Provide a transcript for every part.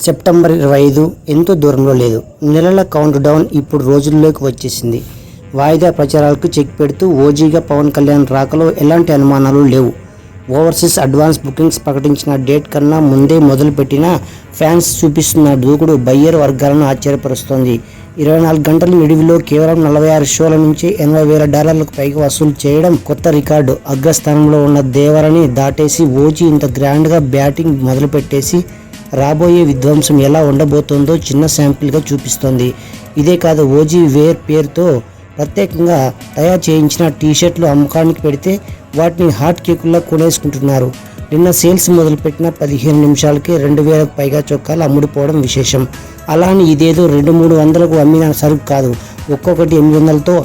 September 25 ఎంతో దూరంలో లేదు. నెలల కౌంట్ డౌన్ ఇప్పుడు రోజుల్లోకి వచ్చేసింది. వాయిదా ప్రచారాలకు చెక్ పెడుతూ ఓజీగా పవన్ కళ్యాణ్ రాకలో ఎలాంటి అనుమానాలు లేవు. ఓవర్సీస్ అడ్వాన్స్ బుకింగ్స్ ప్రకటించిన డేట్ కన్నా ముందే మొదలుపెట్టిన ఫ్యాన్స్ చూపిస్తున్న దూకుడు బయ్యర్ వర్గాలను ఆశ్చర్యపరుస్తోంది. 24 గంటల నిడివిలో కేవలం 46 షోల నుంచి $80,000 పైగా వసూలు చేయడం కొత్త రికార్డు. అగ్రస్థానంలో ఉన్న దేవరని దాటేసి ఓజీ ఇంత గ్రాండ్గా బ్యాటింగ్ మొదలుపెట్టేసి రాబోయే విధ్వంసం ఎలా ఉండబోతోందో చిన్న శాంపిల్గా చూపిస్తోంది. ఇదే కాదు, ఓజీ వేర్ పేరుతో ప్రత్యేకంగా తయారు చేయించిన టీషర్ట్లు అమ్మకానికి పెడితే వాటిని హాట్ కేకుల్లా కొనేసుకుంటున్నారు. నిన్న సేల్స్ మొదలుపెట్టిన 15 నిమిషాలకే 2,000కు పైగా చొక్కాలు అమ్ముడుపోవడం విశేషం. అలా అని ఇదేదో 200-300లకు అమ్మిన సరుకు కాదు. ఒక్కొక్కటి 800తో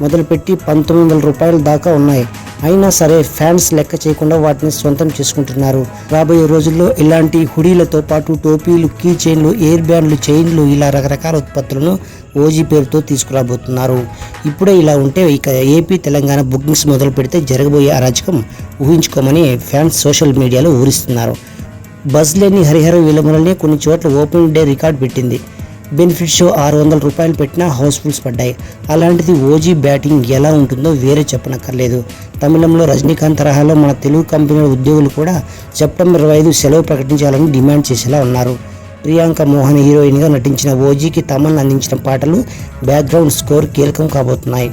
మొదలుపెట్టి $1,900 దాకా ఉన్నాయి. అయినా సరే ఫ్యాన్స్ లెక్క చేయకుండా వాటిని సొంతం చేసుకుంటున్నారు. రాబోయే రోజుల్లో ఇలాంటి హుడీలతో పాటు టోపీలు, కీ చైన్లు, ఎయిర్ బ్యాండ్లు, చైన్లు ఇలా రకరకాల ఉత్పత్తులను ఓజీ పేరుతో తీసుకురాబోతున్నారు. ఇప్పుడే ఇలా ఉంటే ఇక ఏపీ, తెలంగాణ బుకింగ్స్ మొదలు పెడితే జరగబోయే అరాచకం ఊహించుకోమని ఫ్యాన్స్ సోషల్ మీడియాలో ఊరిస్తున్నారు. బజ్ లేని హరిహర విలమలనే కొన్ని చోట్ల ఓపెనింగ్ డే రికార్డ్ పెట్టింది. బెనిఫిట్ షో $600 పెట్టినా హౌస్ఫుల్స్ పడ్డాయి. అలాంటిది ఓజీ బ్యాటింగ్ ఎలా ఉంటుందో వేరే చెప్పనక్కర్లేదు. తమిళంలో రజనీకాంత్ తరహాలో మన తెలుగు కంపెనీల ఉద్యోగులు కూడా సెప్టెంబర్ 25 సెలవు ప్రకటించాలని డిమాండ్ చేసేలా ఉన్నారు. ప్రియాంక మోహన్ హీరోయిన్గా నటించిన ఓజీకి తమన్ అందించిన పాటలు, బ్యాక్గ్రౌండ్ స్కోర్ కీలకం కాబోతున్నాయి.